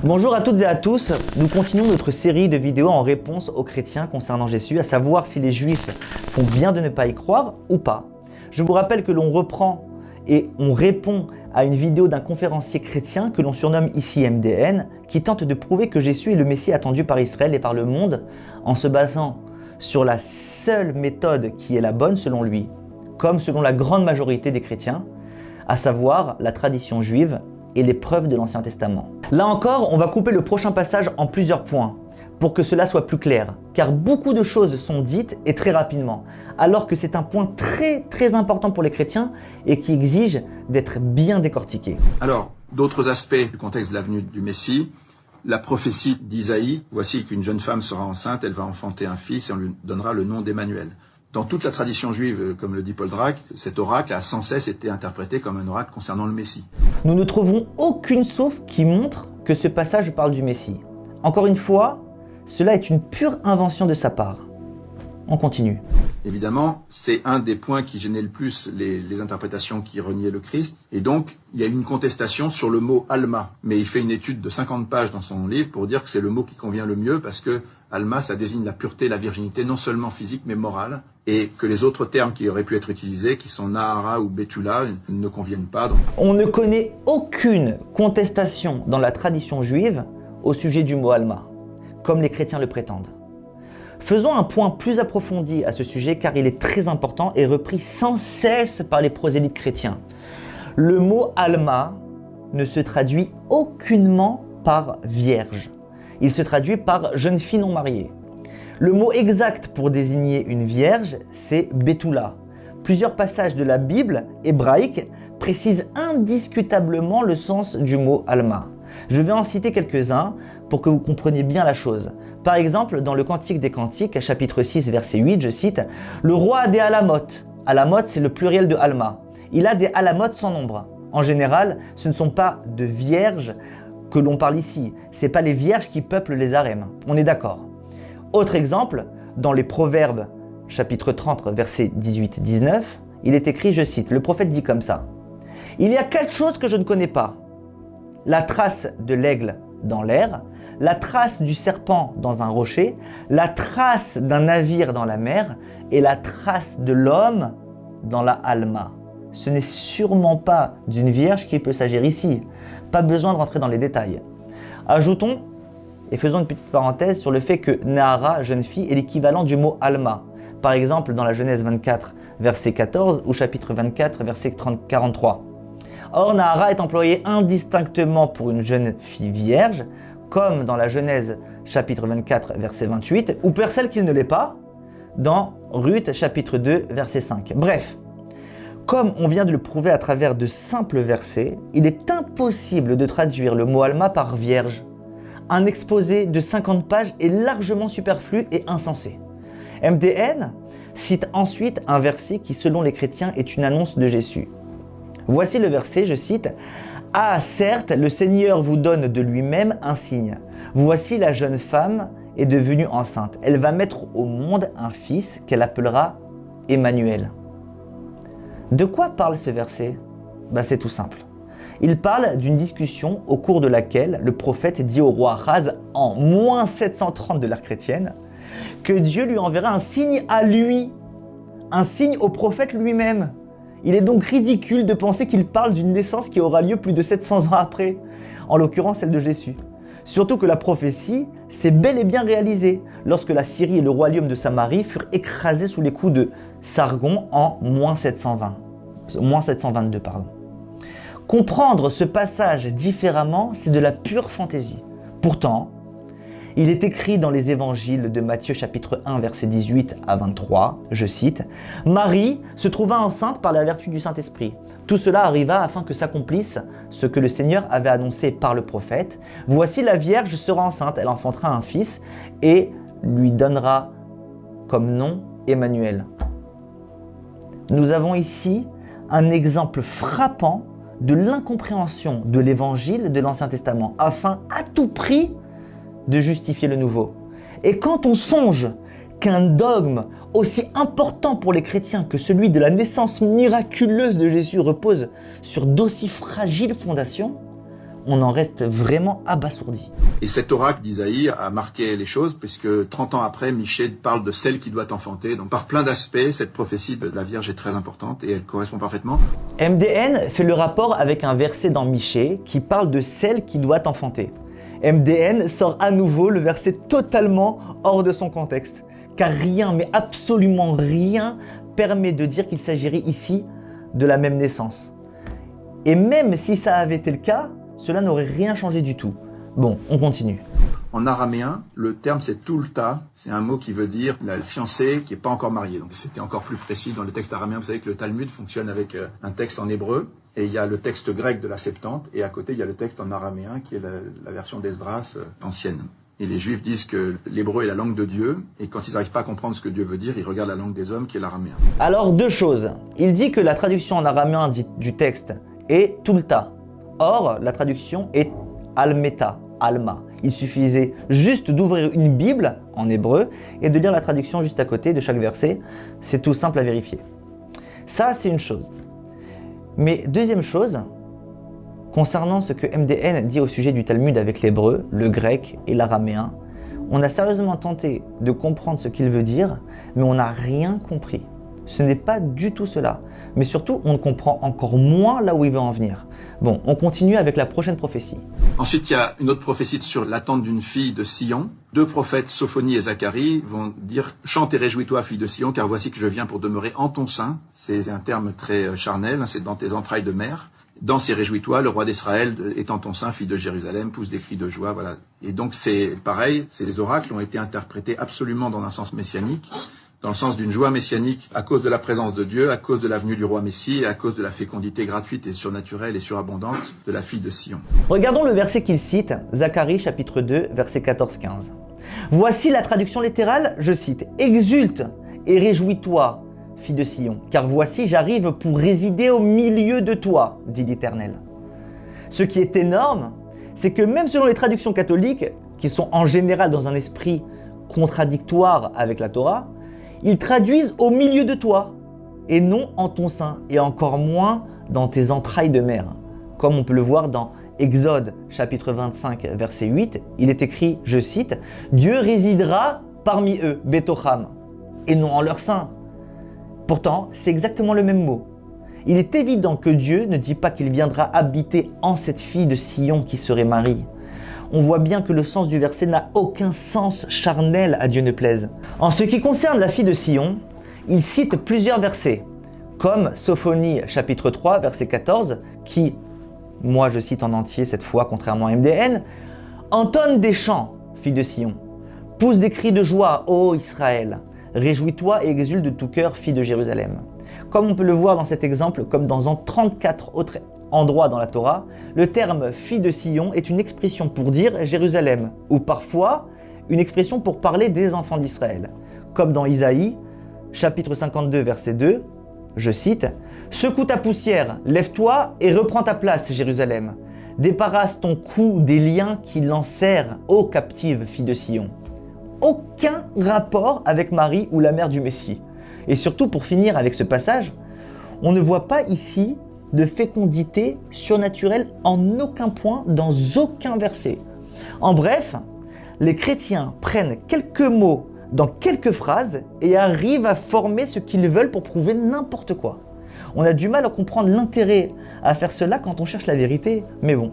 Bonjour à toutes et à tous, nous continuons notre série de vidéos en réponse aux chrétiens concernant Jésus, à savoir si les juifs font bien de ne pas y croire ou pas. Je vous rappelle que l'on reprend et on répond à une vidéo d'un conférencier chrétien que l'on surnomme ici MDN, qui tente de prouver que Jésus est le Messie attendu par Israël et par le monde en se basant sur la seule méthode qui est la bonne selon lui, comme selon la grande majorité des chrétiens, à savoir la tradition juive et les preuves de l'Ancien Testament. Là encore, on va couper le prochain passage en plusieurs points pour que cela soit plus clair, car beaucoup de choses sont dites et très rapidement, alors que c'est un point très important pour les chrétiens et qui exige d'être bien décortiqué. Alors, d'autres aspects du contexte de la venue du Messie, la prophétie d'Isaïe, voici qu'une jeune femme sera enceinte, elle va enfanter un fils et on lui donnera le nom d'Emmanuel. Dans toute la tradition juive, comme le dit Paul Drak, cet oracle a sans cesse été interprété comme un oracle concernant le Messie. Nous ne trouvons aucune source qui montre que ce passage parle du Messie. Encore une fois, cela est une pure invention de sa part. On continue. Évidemment, c'est un des points qui gênait le plus les interprétations qui reniaient le Christ. Et donc, il y a une contestation sur le mot « Alma ». Mais il fait une étude de 50 pages dans son livre pour dire que c'est le mot qui convient le mieux parce que « Alma », ça désigne la pureté, la virginité, non seulement physique mais morale. Et que les autres termes qui auraient pu être utilisés, qui sont « Nahara » ou « Betula », ne conviennent pas. Donc... On ne connaît aucune contestation dans la tradition juive au sujet du mot « Alma », comme les chrétiens le prétendent. Faisons un point plus approfondi à ce sujet car il est très important et repris sans cesse par les prosélytes chrétiens. Le mot « Alma » ne se traduit aucunement par « vierge ». Il se traduit par « jeune fille non mariée ». Le mot exact pour désigner une vierge, c'est « Betula ». Plusieurs passages de la Bible hébraïque précisent indiscutablement le sens du mot « Alma ». Je vais en citer quelques-uns pour que vous compreniez bien la chose. Par exemple, dans le Cantique des Cantiques, chapitre 6, verset 8, je cite « Le roi a des alamotes ». Alamote, c'est le pluriel de Alma. Il a des alamotes sans nombre. En général, ce ne sont pas de vierges que l'on parle ici. Ce n'est pas les vierges qui peuplent les harems. On est d'accord. Autre exemple, dans les Proverbes, chapitre 30, verset 18-19, il est écrit, je cite, le prophète dit comme ça « Il y a 4 choses que je ne connais pas. La trace de l'aigle dans l'air, la trace du serpent dans un rocher, la trace d'un navire dans la mer et la trace de l'homme dans la Alma. » Ce n'est sûrement pas d'une vierge qu'il peut s'agir ici. Pas besoin de rentrer dans les détails. Ajoutons, et faisons une petite parenthèse sur le fait que Nahara, jeune fille, est l'équivalent du mot Alma. Par exemple, dans la Genèse 24, verset 14 ou chapitre 24, verset 43. Or, Nahara est employé indistinctement pour une jeune fille vierge, comme dans la Genèse chapitre 24, verset 28, ou pour celle qui ne l'est pas, dans Ruth chapitre 2, verset 5. Bref, comme on vient de le prouver à travers de simples versets, il est impossible de traduire le mot Alma par vierge. Un exposé de 50 pages est largement superflu et insensé. MDN cite ensuite un verset qui, selon les chrétiens, est une annonce de Jésus. Voici le verset, je cite « Ah, certes, le Seigneur vous donne de lui-même un signe. Voici la jeune femme est devenue enceinte. Elle va mettre au monde un fils qu'elle appellera Emmanuel. » De quoi parle ce verset ? C'est tout simple. Il parle d'une discussion au cours de laquelle le prophète dit au roi Ahaz en moins 730 de l'ère chrétienne que Dieu lui enverra un signe à lui, un signe au prophète lui-même. Il est donc ridicule de penser qu'il parle d'une naissance qui aura lieu plus de 700 ans après, en l'occurrence celle de Jésus. Surtout que la prophétie s'est bel et bien réalisée lorsque la Syrie et le royaume de Samarie furent écrasés sous les coups de Sargon en moins 722. Comprendre ce passage différemment, c'est de la pure fantaisie. Pourtant, il est écrit dans les évangiles de Matthieu chapitre 1 verset 18 à 23, je cite « Marie se trouva enceinte par la vertu du Saint-Esprit. Tout cela arriva afin que s'accomplisse ce que le Seigneur avait annoncé par le prophète. Voici la Vierge sera enceinte, elle enfantera un fils et lui donnera comme nom Emmanuel. » Nous avons ici un exemple frappant de l'incompréhension de l'évangile de l'Ancien Testament afin à tout prix de justifier le nouveau. Et quand on songe qu'un dogme aussi important pour les chrétiens que celui de la naissance miraculeuse de Jésus repose sur d'aussi fragiles fondations, on en reste vraiment abasourdi. Et cet oracle d'Isaïe a marqué les choses, puisque 30 ans après, Michée parle de celle qui doit enfanter. Donc par plein d'aspects, cette prophétie de la Vierge est très importante et elle correspond parfaitement. MDN fait le rapport avec un verset dans Michée qui parle de celle qui doit enfanter. MDN sort à nouveau le verset totalement hors de son contexte, car rien, mais absolument rien, permet de dire qu'il s'agirait ici de la même naissance. Et même si ça avait été le cas, cela n'aurait rien changé du tout. Bon, on continue. En araméen, le terme c'est tulta, c'est un mot qui veut dire la fiancée qui n'est pas encore mariée. Donc c'était encore plus précis dans le texte araméen. Vous savez que le Talmud fonctionne avec un texte en hébreu, et il y a le texte grec de la Septante, et à côté il y a le texte en araméen qui est la version d'Esdras ancienne. Et les Juifs disent que l'hébreu est la langue de Dieu, et quand ils n'arrivent pas à comprendre ce que Dieu veut dire, ils regardent la langue des hommes qui est l'araméen. Alors deux choses. Il dit que la traduction en araméen du texte est tulta. Or, la traduction est almeta, alma. Il suffisait juste d'ouvrir une Bible en hébreu et de lire la traduction juste à côté de chaque verset. C'est tout simple à vérifier. Ça, c'est une chose. Mais deuxième chose, concernant ce que MDN dit au sujet du Talmud avec l'hébreu, le grec et l'araméen, on a sérieusement tenté de comprendre ce qu'il veut dire, mais on n'a rien compris. Ce n'est pas du tout cela. Mais surtout, on comprend encore moins là où il veut en venir. Bon, on continue avec la prochaine prophétie. Ensuite, il y a une autre prophétie sur l'attente d'une fille de Sion. Deux prophètes, Sophonie et Zacharie, vont dire « Chante et réjouis-toi, fille de Sion, car voici que je viens pour demeurer en ton sein ». C'est un terme très charnel, c'est dans tes entrailles de mère. Danse et réjouis-toi, le roi d'Israël est en ton sein, fille de Jérusalem, pousse des cris de joie, voilà. Et donc c'est pareil, les oracles ont été interprétés absolument dans un sens messianique, dans le sens d'une joie messianique à cause de la présence de Dieu, à cause de la venue du roi Messie et à cause de la fécondité gratuite et surnaturelle et surabondante de la fille de Sion. Regardons le verset qu'il cite, Zacharie chapitre 2, verset 14-15. Voici la traduction littérale, je cite, « Exulte et réjouis-toi, fille de Sion, car voici j'arrive pour résider au milieu de toi, dit l'Éternel. » Ce qui est énorme, c'est que même selon les traductions catholiques, qui sont en général dans un esprit contradictoire avec la Torah, ils traduisent au milieu de toi, et non en ton sein, et encore moins dans tes entrailles de mère. Comme on peut le voir dans Exode chapitre 25 verset 8, il est écrit, je cite, « Dieu résidera parmi eux, Betocham, et non en leur sein. » Pourtant, c'est exactement le même mot. Il est évident que Dieu ne dit pas qu'il viendra habiter en cette fille de Sion qui serait Marie. On voit bien que le sens du verset n'a aucun sens charnel à Dieu ne plaise. En ce qui concerne la fille de Sion, il cite plusieurs versets, comme Sophonie chapitre 3 verset 14, qui, moi je cite en entier cette fois contrairement à MDN, « Entonne des chants, fille de Sion, pousse des cris de joie, ô Israël, réjouis-toi et exulte de tout cœur, fille de Jérusalem. » Comme on peut le voir dans cet exemple, comme dans 34 autres endroits dans la Torah, le terme « fille de Sion » est une expression pour dire Jérusalem, ou parfois une expression pour parler des enfants d'Israël. Comme dans Isaïe, chapitre 52, verset 2, je cite « Secoue ta poussière, lève-toi et reprends ta place, Jérusalem. Débarrasse ton cou des liens qui l'enserrent, ô captive, fille de Sion. » Aucun rapport avec Marie ou la mère du Messie. Et surtout, pour finir avec ce passage, on ne voit pas ici de fécondité surnaturelle en aucun point, dans aucun verset. En bref, les chrétiens prennent quelques mots dans quelques phrases et arrivent à former ce qu'ils veulent pour prouver n'importe quoi. On a du mal à comprendre l'intérêt à faire cela quand on cherche la vérité, mais bon.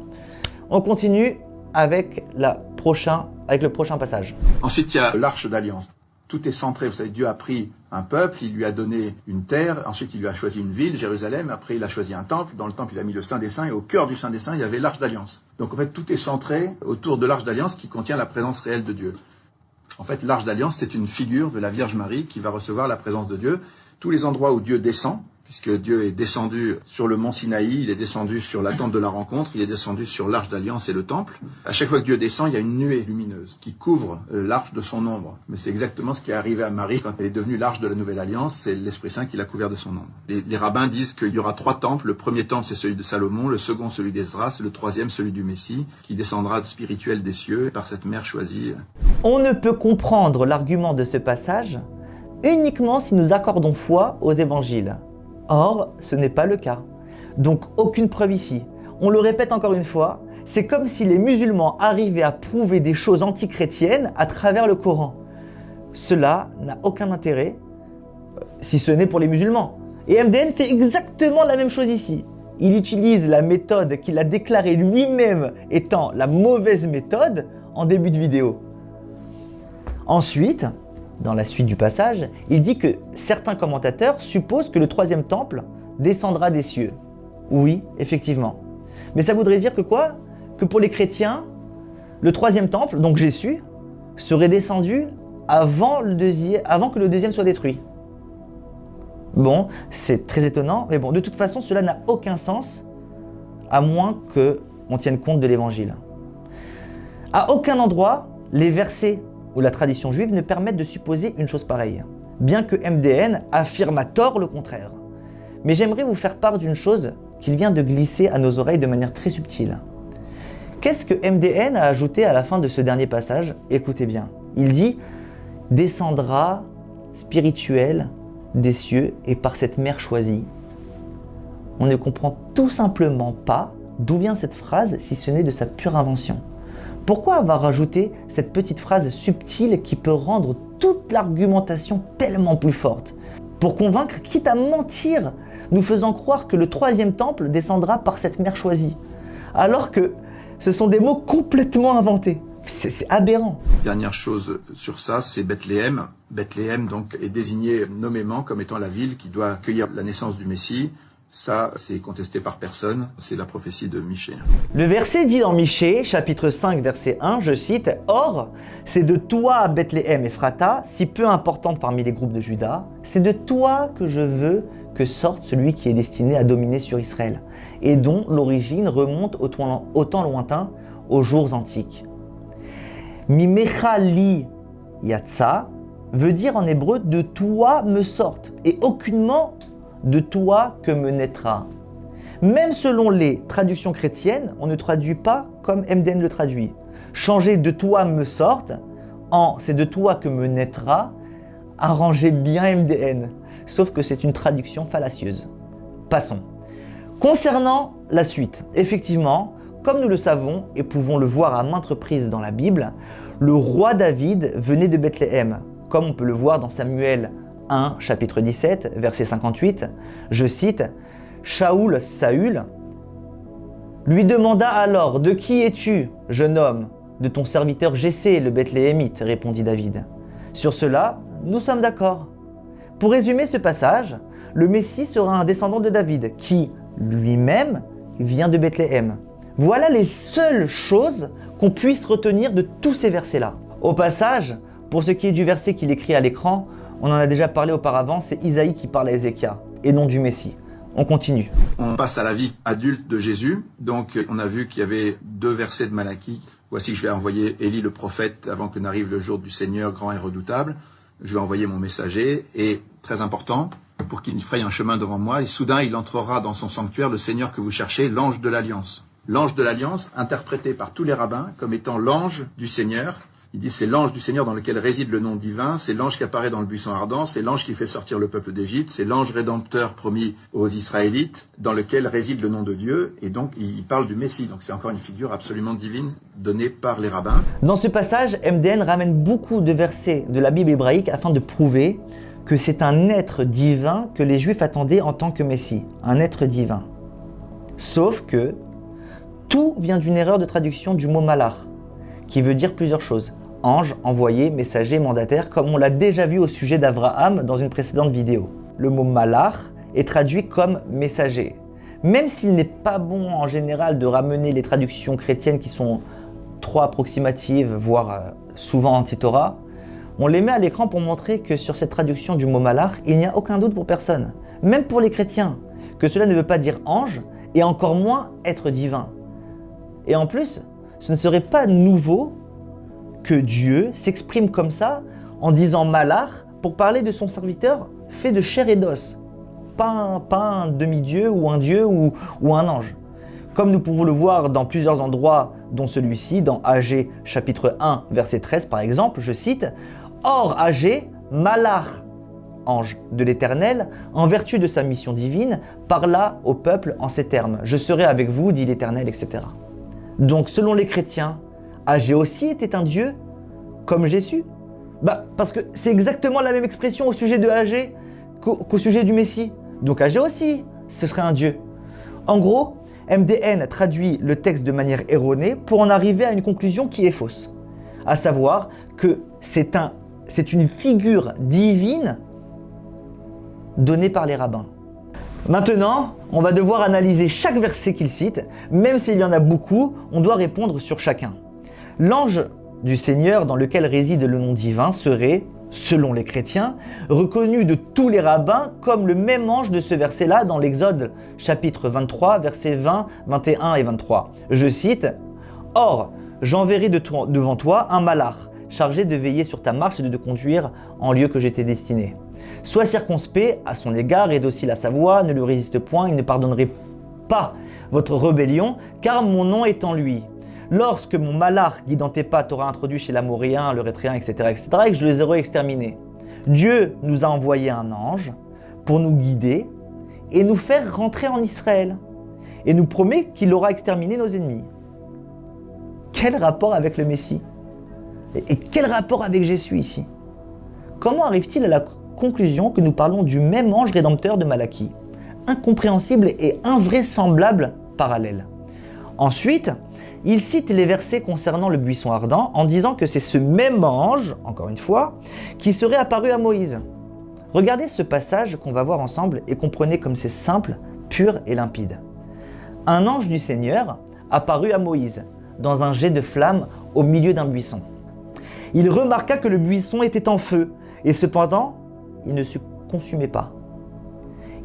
On continue avec le prochain passage. Ensuite, il y a l'arche d'alliance. Tout est centré. Vous savez, Dieu a pris un peuple, il lui a donné une terre, ensuite il lui a choisi une ville, Jérusalem, après il a choisi un temple, dans le temple il a mis le Saint des Saints, et au cœur du Saint des Saints, il y avait l'arche d'alliance. Donc en fait, tout est centré autour de l'arche d'alliance qui contient la présence réelle de Dieu. En fait, l'arche d'alliance, c'est une figure de la Vierge Marie qui va recevoir la présence de Dieu. Tous les endroits où Dieu descend, puisque Dieu est descendu sur le mont Sinaï, il est descendu sur la tente de la rencontre, il est descendu sur l'arche d'alliance et le temple. À chaque fois que Dieu descend, il y a une nuée lumineuse qui couvre l'arche de son ombre. Mais c'est exactement ce qui est arrivé à Marie quand elle est devenue l'arche de la Nouvelle Alliance, c'est l'Esprit Saint qui l'a couvert de son ombre. Les rabbins disent qu'il y aura 3 temples. Le premier temple, c'est celui de Salomon, le second, celui d'Esdras, le troisième, celui du Messie, qui descendra spirituel des cieux par cette mère choisie. On ne peut comprendre l'argument de ce passage uniquement si nous accordons foi aux évangiles. Or, ce n'est pas le cas. Donc, aucune preuve ici. On le répète encore une fois, c'est comme si les musulmans arrivaient à prouver des choses antichrétiennes à travers le Coran. Cela n'a aucun intérêt, si ce n'est pour les musulmans. Et MDN fait exactement la même chose ici. Il utilise la méthode qu'il a déclarée lui-même étant la mauvaise méthode en début de vidéo. Ensuite, dans la suite du passage, il dit que certains commentateurs supposent que le troisième temple descendra des cieux. Oui, effectivement. Mais ça voudrait dire que quoi? Que pour les chrétiens, le troisième temple, donc Jésus, serait descendu avant que le deuxième soit détruit. Bon, c'est très étonnant, mais bon, de toute façon, cela n'a aucun sens, à moins qu'on tienne compte de l'évangile. À aucun endroit, les versets ou la tradition juive ne permettent de supposer une chose pareille, bien que MDN affirme à tort le contraire. Mais j'aimerais vous faire part d'une chose qu'il vient de glisser à nos oreilles de manière très subtile. Qu'est-ce que MDN a ajouté à la fin de ce dernier passage? Écoutez bien. Il dit « descendra spirituel des cieux et par cette mère choisie ». On ne comprend tout simplement pas d'où vient cette phrase si ce n'est de sa pure invention. Pourquoi avoir rajouté cette petite phrase subtile qui peut rendre toute l'argumentation tellement plus forte? Pour convaincre, quitte à mentir, nous faisant croire que le troisième temple descendra par cette mère choisie. Alors que ce sont des mots complètement inventés. C'est aberrant. Dernière chose sur ça, c'est Bethléem. Bethléem donc est désigné nommément comme étant la ville qui doit accueillir la naissance du Messie. Ça, c'est contesté par personne, c'est la prophétie de Michée. Le verset dit dans Michée, chapitre 5, verset 1, je cite « Or, c'est de toi, Bethléem Ephrata, si peu importante parmi les groupes de Juda, c'est de toi que je veux que sorte celui qui est destiné à dominer sur Israël, et dont l'origine remonte au temps lointain, aux jours antiques. » Mimecha li yatsa veut dire en hébreu « de toi me sorte » et aucunement « de toi que me naîtra ». Même selon les traductions chrétiennes, on ne traduit pas comme MDN le traduit. Changer « de toi me sorte » en « c'est de toi que me naîtra » arrangez bien MDN, sauf que c'est une traduction fallacieuse. Passons. Concernant la suite, effectivement, comme nous le savons et pouvons le voir à maintes reprises dans la Bible, le roi David venait de Bethléem, comme on peut le voir dans Samuel 1, chapitre 17, verset 58. Je cite « Shaoul, Saül, lui demanda alors « De qui es-tu, jeune homme ?»« De ton serviteur Jessé, le Bethléemite, répondit David. » Sur cela, nous sommes d'accord. Pour résumer ce passage, le Messie sera un descendant de David qui, lui-même, vient de Bethléem. Voilà les seules choses qu'on puisse retenir de tous ces versets-là. Au passage, pour ce qui est du verset qu'il écrit à l'écran, on en a déjà parlé auparavant, c'est Isaïe qui parle à Ézéchias, et non du Messie. On continue. On passe à la vie adulte de Jésus. Donc, on a vu qu'il y avait 2 versets de Malachie. Voici que je vais envoyer Élie le prophète avant que n'arrive le jour du Seigneur grand et redoutable. Je vais envoyer mon messager. Et, très important, pour qu'il fraye un chemin devant moi. Et soudain, il entrera dans son sanctuaire, le Seigneur que vous cherchez, l'ange de l'Alliance. L'ange de l'Alliance, interprété par tous les rabbins comme étant l'ange du Seigneur. Il dit c'est l'ange du Seigneur dans lequel réside le nom divin, c'est l'ange qui apparaît dans le buisson ardent, c'est l'ange qui fait sortir le peuple d'Égypte, c'est l'ange rédempteur promis aux Israélites dans lequel réside le nom de Dieu, et donc il parle du Messie. Donc c'est encore une figure absolument divine donnée par les rabbins. Dans ce passage, MDN ramène beaucoup de versets de la Bible hébraïque afin de prouver que c'est un être divin que les Juifs attendaient en tant que Messie, un être divin. Sauf que tout vient d'une erreur de traduction du mot malach, qui veut dire plusieurs choses. Ange, envoyé, messager, mandataire, comme on l'a déjà vu au sujet d'Abraham dans une précédente vidéo. Le mot malach est traduit comme messager. Même s'il n'est pas bon en général de ramener les traductions chrétiennes qui sont trop approximatives, voire souvent anti-Torah, on les met à l'écran pour montrer que sur cette traduction du mot malach, il n'y a aucun doute pour personne, même pour les chrétiens, que cela ne veut pas dire ange et encore moins être divin. Et en plus, ce ne serait pas nouveau que Dieu s'exprime comme ça en disant malach pour parler de son serviteur fait de chair et d'os, pas un demi-dieu ou un ange. Comme nous pouvons le voir dans plusieurs endroits, dont celui-ci, dans Agé chapitre 1, verset 13 par exemple, je cite « Or Agé, malach ange de l'Éternel, en vertu de sa mission divine, parla au peuple en ces termes. « Je serai avec vous, dit l'Éternel, etc. » Donc, selon les chrétiens, Agé aussi était un Dieu, comme Jésus. Parce que c'est exactement la même expression au sujet de Agé qu'au sujet du Messie. Donc Agé aussi, ce serait un Dieu. En gros, MDN traduit le texte de manière erronée pour en arriver à une conclusion qui est fausse. À savoir que c'est une figure divine donnée par les rabbins. Maintenant, on va devoir analyser chaque verset qu'il cite. Même s'il y en a beaucoup, on doit répondre sur chacun. L'ange du Seigneur dans lequel réside le nom divin serait, selon les chrétiens, reconnu de tous les rabbins comme le même ange de ce verset-là dans l'Exode chapitre 23, versets 20, 21 et 23. Je cite « Or, j'enverrai devant toi un malach, chargé de veiller sur ta marche et de te conduire en lieu que je t'ai destiné. Sois circonspect à son égard et docile à sa voix, ne lui résiste point, il ne pardonnerait pas votre rébellion, car mon nom est en lui. Lorsque mon malach guidant tes pas t'aura introduit chez l'Amoréen, le Rétréen, etc., et que je les aurai exterminés. Dieu nous a envoyé un ange pour nous guider et nous faire rentrer en Israël. Et nous promet qu'il aura exterminé nos ennemis. » Quel rapport avec le Messie ? Et quel rapport avec Jésus ici ? Comment arrive-t-il à la conclusion que nous parlons du même ange rédempteur de Malachie ? Incompréhensible et invraisemblable parallèle. Ensuite, il cite les versets concernant le buisson ardent en disant que c'est ce même ange, encore une fois, qui serait apparu à Moïse. Regardez ce passage qu'on va voir ensemble et comprenez comme c'est simple, pur et limpide. Un ange du Seigneur apparut à Moïse dans un jet de flamme au milieu d'un buisson. Il remarqua que le buisson était en feu et cependant, il ne se consumait pas.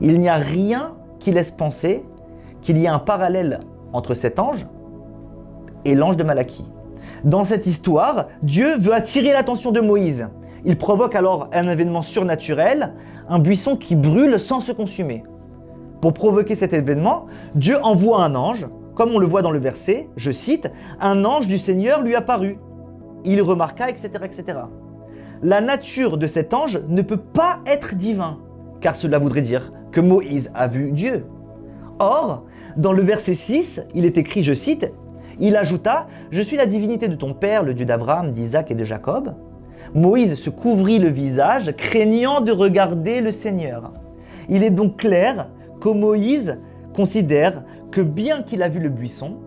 Il n'y a rien qui laisse penser qu'il y a un parallèle entre cet ange et l'ange de Malachie. Dans cette histoire, Dieu veut attirer l'attention de Moïse. Il provoque alors un événement surnaturel, un buisson qui brûle sans se consumer. Pour provoquer cet événement, Dieu envoie un ange, comme on le voit dans le verset, je cite, « Un ange du Seigneur lui apparut. Il remarqua, etc., etc. » La nature de cet ange ne peut pas être divin, car cela voudrait dire que Moïse a vu Dieu. Or, dans le verset 6, il est écrit, je cite, il ajouta « Je suis la divinité de ton père, le Dieu d'Abraham, d'Isaac et de Jacob. » Moïse se couvrit le visage, craignant de regarder le Seigneur. Il est donc clair que Moïse considère que bien qu'il a vu le buisson,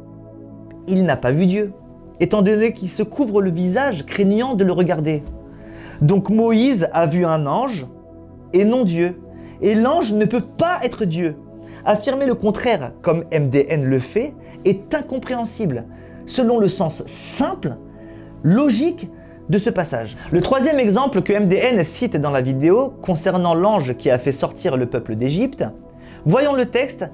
il n'a pas vu Dieu, étant donné qu'il se couvre le visage, craignant de le regarder. Donc Moïse a vu un ange et non Dieu. Et l'ange ne peut pas être Dieu. Affirmer le contraire, comme MDN le fait, est incompréhensible, selon le sens simple, logique de ce passage. Le troisième exemple que MDN cite dans la vidéo concernant l'ange qui a fait sortir le peuple d'Égypte, voyons le texte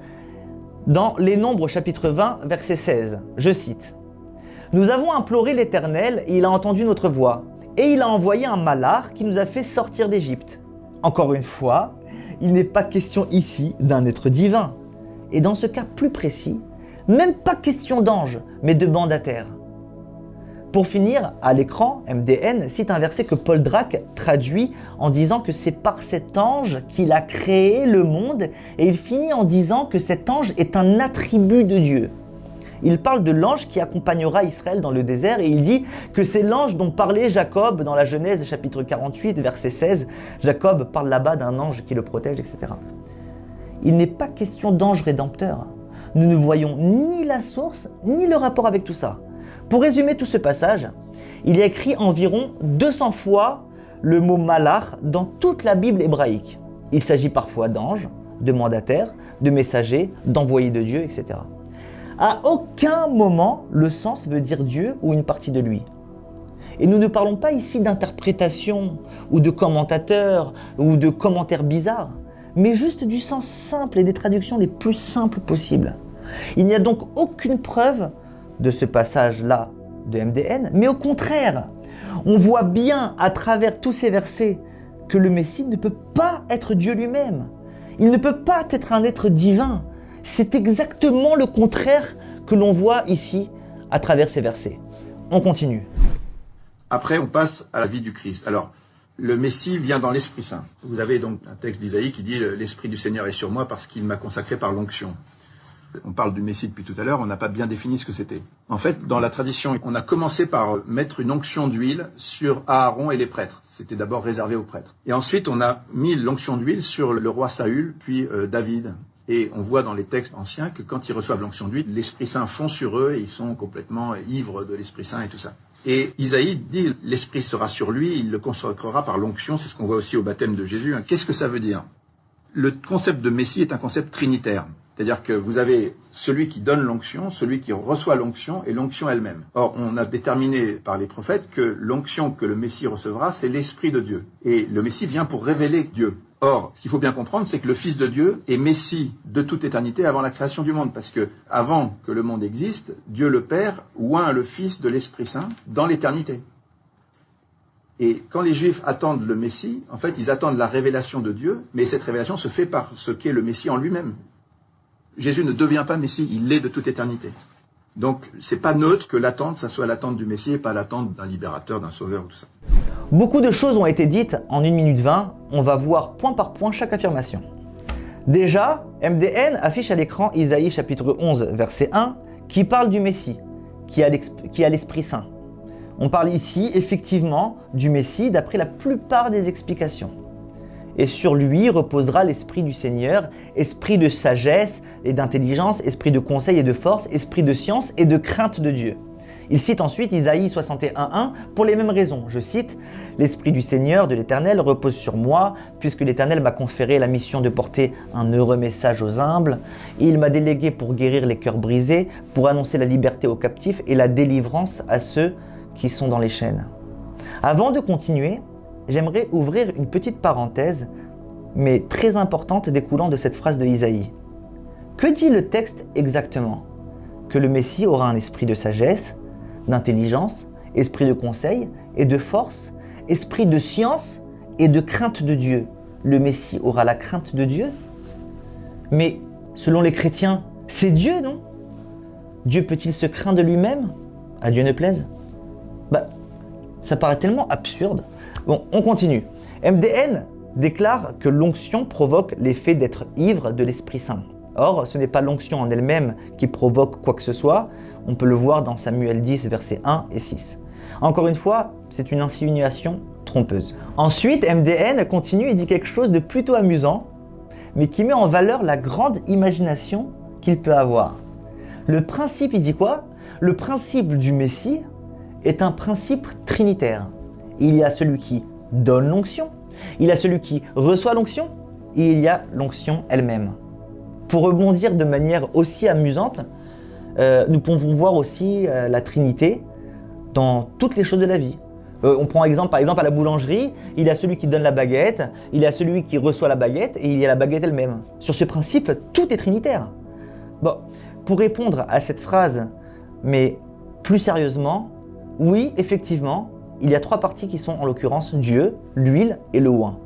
dans les Nombres chapitre 20, verset 16. Je cite « Nous avons imploré l'Éternel et il a entendu notre voix, et il a envoyé un malach qui nous a fait sortir d'Égypte. » Encore une fois, il n'est pas question ici d'un être divin. Et dans ce cas plus précis, même pas question d'ange, mais de mandataire. Pour finir, à l'écran, MDN cite un verset que Paul Drac traduit en disant que c'est par cet ange qu'il a créé le monde, et il finit en disant que cet ange est un attribut de Dieu. Il parle de l'ange qui accompagnera Israël dans le désert et il dit que c'est l'ange dont parlait Jacob dans la Genèse chapitre 48, verset 16. Jacob parle là-bas d'un ange qui le protège, etc. Il n'est pas question d'ange rédempteur. Nous ne voyons ni la source, ni le rapport avec tout ça. Pour résumer tout ce passage, il y a écrit environ 200 fois le mot malach dans toute la Bible hébraïque. Il s'agit parfois d'anges, de mandataires, de messagers, d'envoyés de Dieu, etc. À aucun moment, le sens veut dire Dieu ou une partie de lui. Et nous ne parlons pas ici d'interprétation ou de commentateurs ou de commentaires bizarres, mais juste du sens simple et des traductions les plus simples possibles. Il n'y a donc aucune preuve de ce passage-là de MDN, mais au contraire, on voit bien à travers tous ces versets que le Messie ne peut pas être Dieu lui-même. Il ne peut pas être un être divin. C'est exactement le contraire que l'on voit ici à travers ces versets. On continue. Après, on passe à la vie du Christ. Alors, le Messie vient dans l'Esprit Saint. Vous avez donc un texte d'Isaïe qui dit « L'Esprit du Seigneur est sur moi parce qu'il m'a consacré par l'onction ». On parle du Messie depuis tout à l'heure, on n'a pas bien défini ce que c'était. En fait, dans la tradition, on a commencé par mettre une onction d'huile sur Aaron et les prêtres. C'était d'abord réservé aux prêtres. Et ensuite, on a mis l'onction d'huile sur le roi Saül, puis David. Et on voit dans les textes anciens que quand ils reçoivent l'onction d'huile, l'Esprit Saint fond sur eux et ils sont complètement ivres de l'Esprit Saint et tout ça. Et Isaïe dit, l'Esprit sera sur lui, il le consacrera par l'onction, c'est ce qu'on voit aussi au baptême de Jésus. Qu'est-ce que ça veut dire? Le concept de Messie est un concept trinitaire. C'est-à-dire que vous avez celui qui donne l'onction, celui qui reçoit l'onction et l'onction elle-même. Or, on a déterminé par les prophètes que l'onction que le Messie recevra, c'est l'Esprit de Dieu. Et le Messie vient pour révéler Dieu. Or, ce qu'il faut bien comprendre, c'est que le Fils de Dieu est Messie de toute éternité avant la création du monde. Parce que avant que le monde existe, Dieu le Père oint le Fils de l'Esprit Saint dans l'éternité. Et quand les Juifs attendent le Messie, en fait, ils attendent la révélation de Dieu, mais cette révélation se fait par ce qu'est le Messie en lui-même. Jésus ne devient pas Messie, il l'est de toute éternité. Donc, c'est pas neutre que l'attente, ça soit l'attente du Messie et pas l'attente d'un libérateur, d'un sauveur, tout ça. Beaucoup de choses ont été dites en 1 minute 20, on va voir point par point chaque affirmation. Déjà, MDN affiche à l'écran Isaïe chapitre 11, verset 1, qui parle du Messie, qui a l'Esprit Saint. On parle ici effectivement du Messie d'après la plupart des explications. Et sur lui reposera l'Esprit du Seigneur, esprit de sagesse et d'intelligence, esprit de conseil et de force, esprit de science et de crainte de Dieu. Il cite ensuite Isaïe 61.1 pour les mêmes raisons. Je cite « L'Esprit du Seigneur, de l'Éternel, repose sur moi, puisque l'Éternel m'a conféré la mission de porter un heureux message aux humbles. Et il m'a délégué pour guérir les cœurs brisés, pour annoncer la liberté aux captifs et la délivrance à ceux qui sont dans les chaînes. » Avant de continuer, j'aimerais ouvrir une petite parenthèse, mais très importante découlant de cette phrase de Isaïe. Que dit le texte exactement? Que le Messie aura un esprit de sagesse, d'intelligence, esprit de conseil et de force, esprit de science et de crainte de Dieu. Le Messie aura la crainte de Dieu? Mais selon les chrétiens, c'est Dieu, non? Dieu peut-il se craindre de lui-même? À Dieu ne plaise? Ça paraît tellement absurde. Bon, on continue. MDN déclare que l'onction provoque l'effet d'être ivre de l'Esprit Saint. Or, ce n'est pas l'onction en elle-même qui provoque quoi que ce soit. On peut le voir dans Samuel 10, versets 1 et 6. Encore une fois, c'est une insinuation trompeuse. Ensuite, MDN continue et dit quelque chose de plutôt amusant, mais qui met en valeur la grande imagination qu'il peut avoir. Le principe, il dit quoi? Le principe du Messie est un principe trinitaire. Il y a celui qui donne l'onction, il y a celui qui reçoit l'onction, et il y a l'onction elle-même. Pour rebondir de manière aussi amusante, nous pouvons voir aussi la Trinité dans toutes les choses de la vie. On prend par exemple à la boulangerie, il y a celui qui donne la baguette, il y a celui qui reçoit la baguette et il y a la baguette elle-même. Sur ce principe, tout est trinitaire. Bon, pour répondre à cette phrase, mais plus sérieusement, oui, effectivement, il y a trois parties qui sont en l'occurrence Dieu, l'huile et le oint.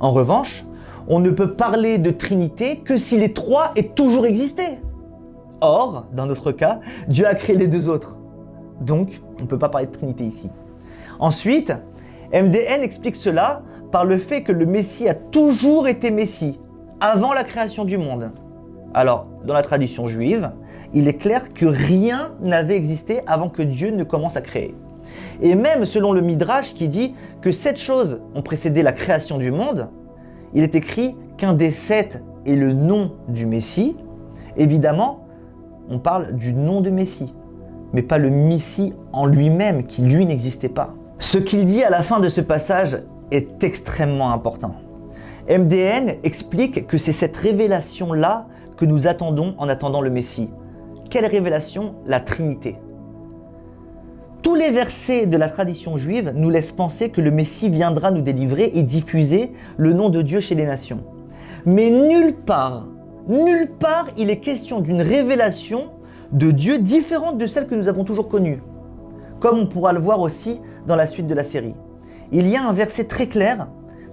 En revanche, on ne peut parler de Trinité que si les trois aient toujours existé. Or, dans notre cas, Dieu a créé les deux autres. Donc, on ne peut pas parler de Trinité ici. Ensuite, MDN explique cela par le fait que le Messie a toujours été Messie, avant la création du monde. Alors, dans la tradition juive, il est clair que rien n'avait existé avant que Dieu ne commence à créer. Et même selon le Midrash qui dit que 7 choses ont précédé la création du monde, il est écrit qu'un des 7 est le nom du Messie. Évidemment, on parle du nom de Messie, mais pas le Messie en lui-même qui lui n'existait pas. Ce qu'il dit à la fin de ce passage est extrêmement important. MDN explique que c'est cette révélation-là que nous attendons en attendant le Messie. Quelle révélation? La Trinité. Tous les versets de la tradition juive nous laissent penser que le Messie viendra nous délivrer et diffuser le nom de Dieu chez les nations. Mais nulle part il est question d'une révélation de Dieu différente de celle que nous avons toujours connue. Comme on pourra le voir aussi dans la suite de la série. Il y a un verset très clair,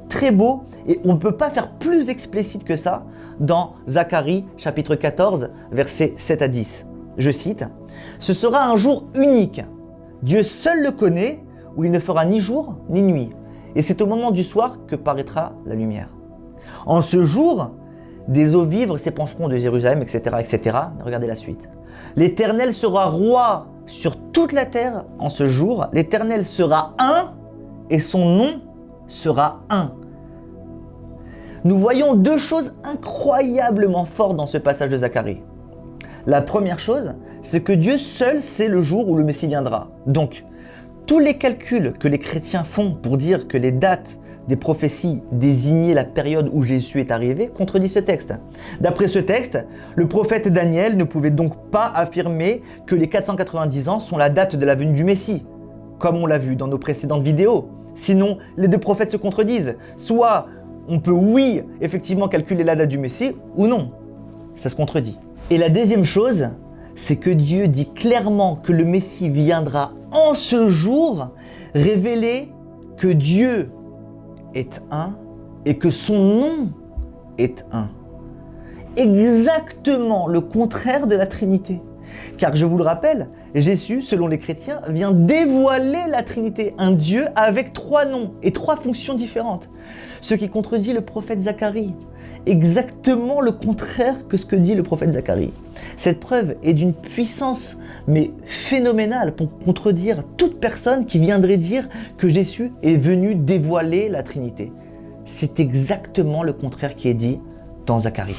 très beau, et on ne peut pas faire plus explicite que ça dans Zacharie chapitre 14, versets 7 à 10. Je cite, « Ce sera un jour unique. Dieu seul le connaît, où il ne fera ni jour ni nuit. et c'est au moment du soir que paraîtra la lumière. En ce jour, des eaux vives s'épancheront de Jérusalem, etc., etc. Regardez la suite. L'Éternel sera roi sur toute la terre en ce jour. L'Éternel sera un et son nom sera un. Nous voyons deux choses incroyablement fortes dans ce passage de Zacharie. La première chose, c'est que Dieu seul sait le jour où le Messie viendra. Donc, tous les calculs que les chrétiens font pour dire que les dates des prophéties désignaient la période où Jésus est arrivé contredisent ce texte. D'après ce texte, le prophète Daniel ne pouvait donc pas affirmer que les 490 ans sont la date de la venue du Messie, comme on l'a vu dans nos précédentes vidéos. Sinon, les deux prophètes se contredisent. Soit on peut, oui, effectivement calculer la date du Messie, ou non. Ça se contredit. Et la deuxième chose, c'est que Dieu dit clairement que le Messie viendra en ce jour révéler que Dieu est un et que son nom est un. Exactement le contraire de la Trinité. Car je vous le rappelle, Jésus, selon les chrétiens, vient dévoiler la Trinité, un Dieu avec 3 noms et 3 fonctions différentes. Ce qui contredit le prophète Zacharie. Exactement le contraire que ce que dit le prophète Zacharie. Cette preuve est d'une puissance mais phénoménale pour contredire toute personne qui viendrait dire que Jésus est venu dévoiler la Trinité. C'est exactement le contraire qui est dit dans Zacharie.